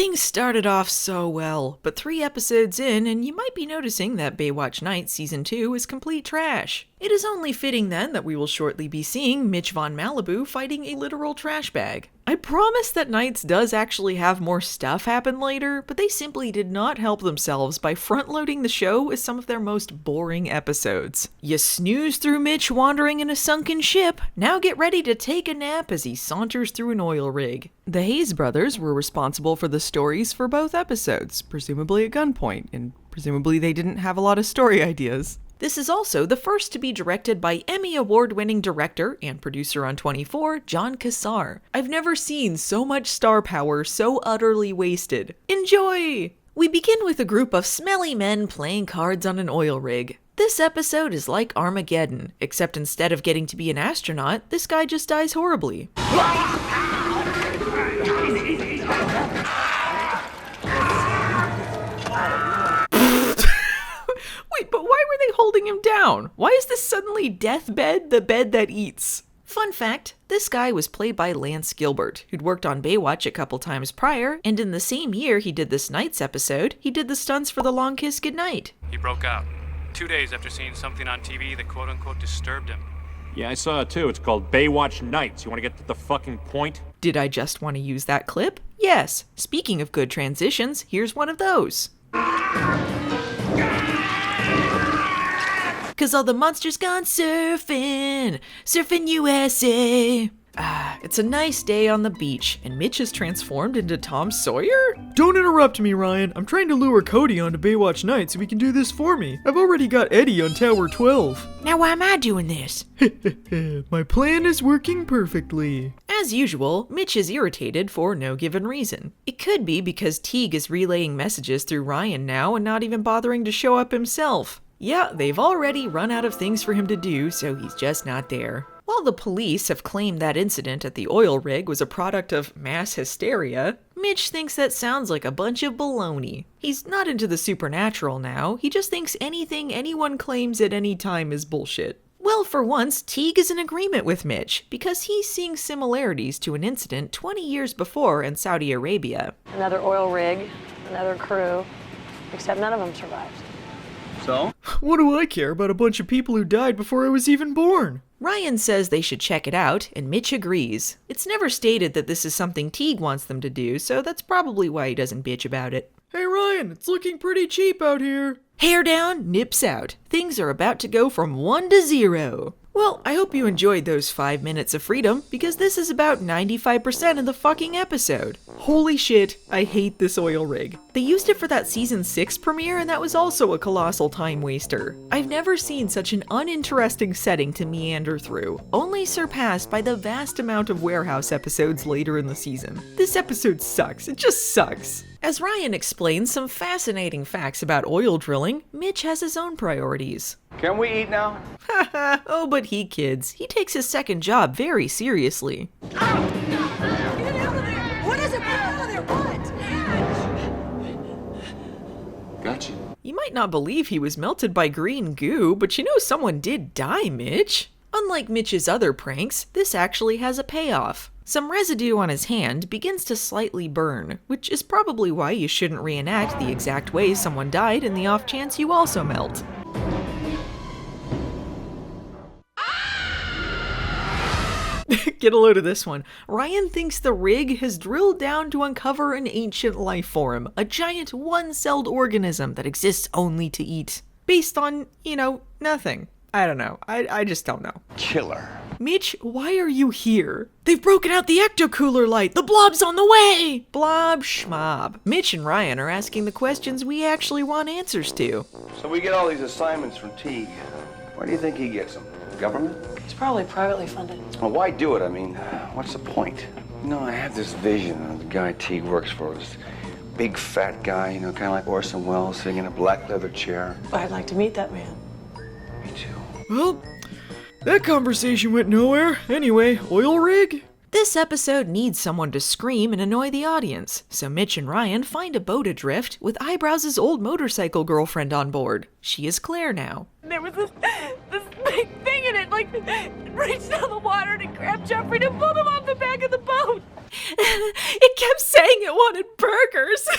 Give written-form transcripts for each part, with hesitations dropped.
Things started off so well, but 3 episodes in and you might be noticing that Baywatch Nights Season 2 is complete trash. It is only fitting then that we will shortly be seeing Mitch Von Malibu fighting a literal trash bag. I promise that Nights does actually have more stuff happen later, but they simply did not help themselves by front-loading the show with some of their most boring episodes. You snooze through Mitch wandering in a sunken ship, now get ready to take a nap as he saunters through an oil rig. The Hayes brothers were responsible for the stories for both episodes, presumably at gunpoint, and presumably they didn't have a lot of story ideas. This is also the first to be directed by Emmy Award-winning director and producer on 24, John Cassar. I've never seen so much star power so utterly wasted. Enjoy! We begin with a group of smelly men playing cards on an oil rig. This episode is like Armageddon, except instead of getting to be an astronaut, this guy just dies horribly. Wait, but why were they holding him down? Why is this suddenly deathbed, the bed that eats? Fun fact, this guy was played by Lance Gilbert, who'd worked on Baywatch a couple times prior, and in the same year he did this Nights episode, he did the stunts for The Long Kiss Goodnight. He broke out 2 days after seeing something on TV that quote-unquote disturbed him. Yeah, I saw it too. It's called Baywatch Nights. You want to get to the fucking point? Did I just want to use that clip? Yes. Speaking of good transitions, here's one of those. 'Cause all the monsters gone surfing, surfing USA. It's a nice day on the beach, and Mitch is transformed into Tom Sawyer? Don't interrupt me, Ryan. I'm trying to lure Cody onto Baywatch Nights so he can do this for me. I've already got Eddie on Tower 12. Now why am I doing this? My plan is working perfectly. As usual, Mitch is irritated for no given reason. It could be because Teague is relaying messages through Ryan now and not even bothering to show up himself. Yeah, they've already run out of things for him to do, so he's just not there. While the police have claimed that incident at the oil rig was a product of mass hysteria, Mitch thinks that sounds like a bunch of baloney. He's not into the supernatural now, he just thinks anything anyone claims at any time is bullshit. Well, for once, Teague is in agreement with Mitch, because he's seeing similarities to an incident 20 years before in Saudi Arabia. Another oil rig, another crew, except none of them survived. So? What do I care about a bunch of people who died before I was even born? Ryan says they should check it out, and Mitch agrees. It's never stated that this is something Teague wants them to do, so that's probably why he doesn't bitch about it. Hey Ryan, it's looking pretty cheap out here. Hair down, nips out. Things are about to go from 1 to 0. Well, I hope you enjoyed those 5 minutes of freedom, because this is about 95% of the fucking episode. Holy shit, I hate this oil rig. They used it for that season 6 premiere, and that was also a colossal time waster. I've never seen such an uninteresting setting to meander through, only surpassed by the vast amount of warehouse episodes later in the season. This episode sucks, it just sucks. As Ryan explains some fascinating facts about oil drilling, Mitch has his own priorities. Can we eat now? Oh, but he kids. He takes his second job very seriously. What is it? Get out of there! What? Gotcha. You might not believe he was melted by green goo, but you know someone did die, Mitch. Unlike Mitch's other pranks, this actually has a payoff. Some residue on his hand begins to slightly burn, which is probably why you shouldn't reenact the exact way someone died in the off chance you also melt. Get a load of this one. Ryan thinks the rig has drilled down to uncover an ancient life form, a giant one-celled organism that exists only to eat. Based on, nothing. I don't know. I just don't know. Killer. Mitch, why are you here? They've broken out the ecto-cooler light! The Blob's on the way! Blob schmob. Mitch and Ryan are asking the questions we actually want answers to. So we get all these assignments from Teague. Where do you think he gets them? Government? It's probably privately funded. Well, why do it? I mean, what's the point? I have this vision of the guy Teague works for. This big fat guy, kind of like Orson Welles, sitting in a black leather chair. I'd like to meet that man. Me too. Well, that conversation went nowhere. Anyway, oil rig? This episode needs someone to scream and annoy the audience, so Mitch and Ryan find a boat adrift with Eyebrows' old motorcycle girlfriend on board. She is Claire now. There was this big thing in it, like, reached down the water to grab Jeffrey to pull him off the back of the boat. It kept saying it wanted burgers.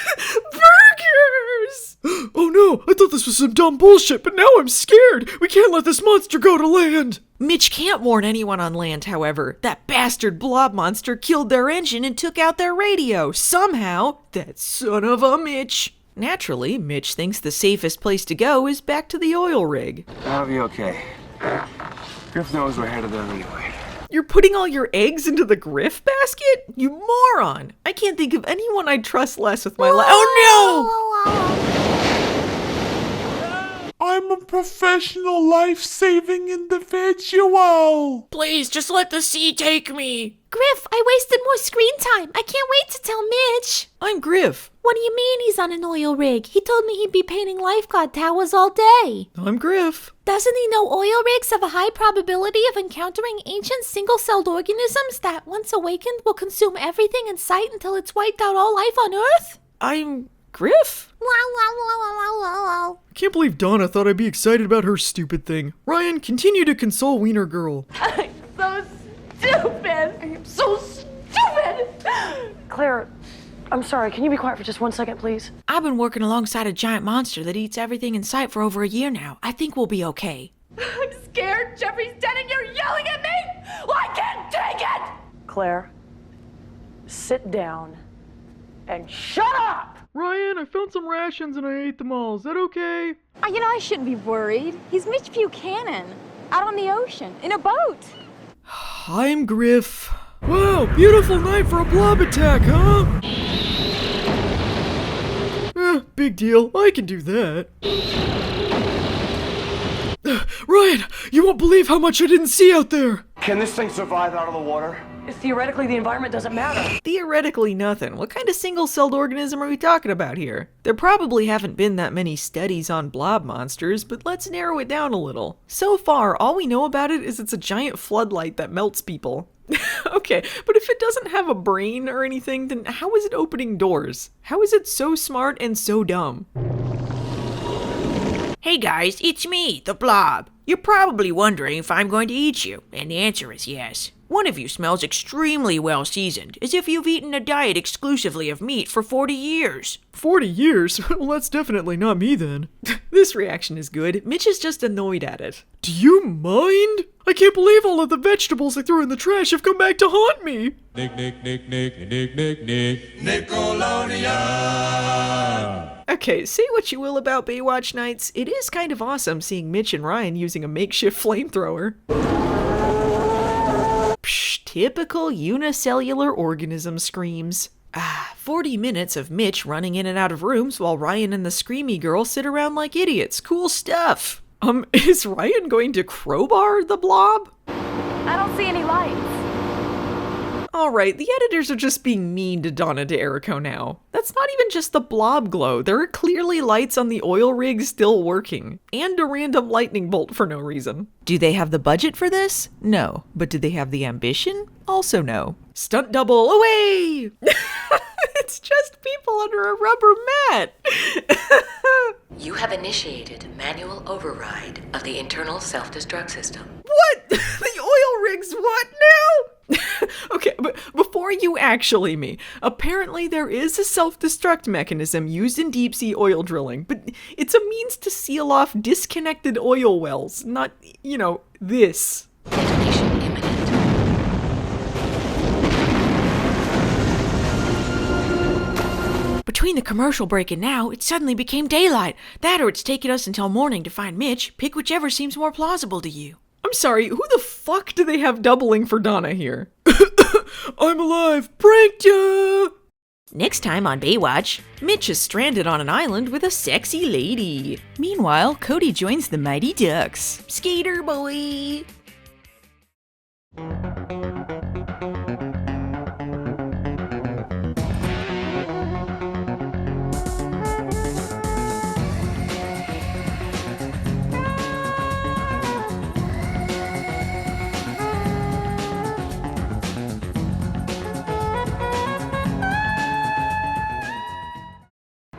Burgers! Oh no, I thought this was some dumb bullshit, but now I'm scared. We can't let this monster go to land. Mitch can't warn anyone on land, however. That bastard blob monster killed their engine and took out their radio. Somehow, that son of a Mitch. Naturally, Mitch thinks the safest place to go is back to the oil rig. That'll be okay. Griff knows we're headed there anyway. You're putting all your eggs into the Griff basket? You moron! I can't think of anyone I'd trust less with my life. Oh no! I'm a professional life-saving individual. Please, just let the sea take me. Griff, I wasted more screen time. I can't wait to tell Mitch. I'm Griff. What do you mean he's on an oil rig? He told me he'd be painting lifeguard towers all day. I'm Griff. Doesn't he know oil rigs have a high probability of encountering ancient single-celled organisms that, once awakened, will consume everything in sight until it's wiped out all life on Earth? I'm Griff. I can't believe Donna thought I'd be excited about her stupid thing. Ryan, continue to console Wiener Girl. I'm so stupid. I am so stupid. Claire, I'm sorry. Can you be quiet for just 1 second, please? I've been working alongside a giant monster that eats everything in sight for over a year now. I think we'll be okay. I'm scared. Jeffrey's dead and you're yelling at me. Well, I can't take it. Claire, sit down and shut up. Ryan, I found some rations and I ate them all. Is that okay? You know, I shouldn't be worried. He's Mitch Buchanan, out on the ocean, in a boat. I'm Griff. Wow, beautiful night for a blob attack, huh? Big deal. I can do that. Ryan, you won't believe how much I didn't see out there. Can this thing survive out of the water? Theoretically, the environment doesn't matter. Theoretically nothing. What kind of single-celled organism are we talking about here? There probably haven't been that many studies on blob monsters, but let's narrow it down a little. So far, all we know about it is it's a giant floodlight that melts people. Okay, but if it doesn't have a brain or anything, then how is it opening doors? How is it so smart and so dumb? Hey guys, it's me, the Blob. You're probably wondering if I'm going to eat you, and the answer is yes. One of you smells extremely well seasoned, as if you've eaten a diet exclusively of meat for 40 years. 40 years? Well, that's definitely not me then. This reaction is good. Mitch is just annoyed at it. Do you mind? I can't believe all of the vegetables I threw in the trash have come back to haunt me. Nickelodeon. Okay, say what you will about Baywatch Nights, it is kind of awesome seeing Mitch and Ryan using a makeshift flamethrower. Psh, typical unicellular organism screams. 40 minutes of Mitch running in and out of rooms while Ryan and the screamy girl sit around like idiots. Cool stuff. Is Ryan going to crowbar the Blob? I don't see any lights. Alright, the editors are just being mean to Donna D'Errico now. That's not even just the Blob glow. There are clearly lights on the oil rig still working. And a random lightning bolt for no reason. Do they have the budget for this? No. But do they have the ambition? Also no. Stunt double away! It's just people under a rubber mat. You have initiated manual override of the internal self-destruct system. What? The oil rig's what now? Okay, but before you actually me, apparently there is a self-destruct mechanism used in deep-sea oil drilling, but it's a means to seal off disconnected oil wells, not, you know, this. Detonation imminent. Between the commercial break and now, it suddenly became daylight. That or it's taken us until morning to find Mitch. Pick whichever seems more plausible to you. I'm sorry, who the fuck do they have doubling for Donna here? I'm alive! Pranked ya! Next time on Baywatch, Mitch is stranded on an island with a sexy lady. Meanwhile, Cody joins the Mighty Ducks. Skater boy!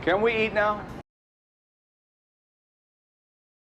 Can we eat now?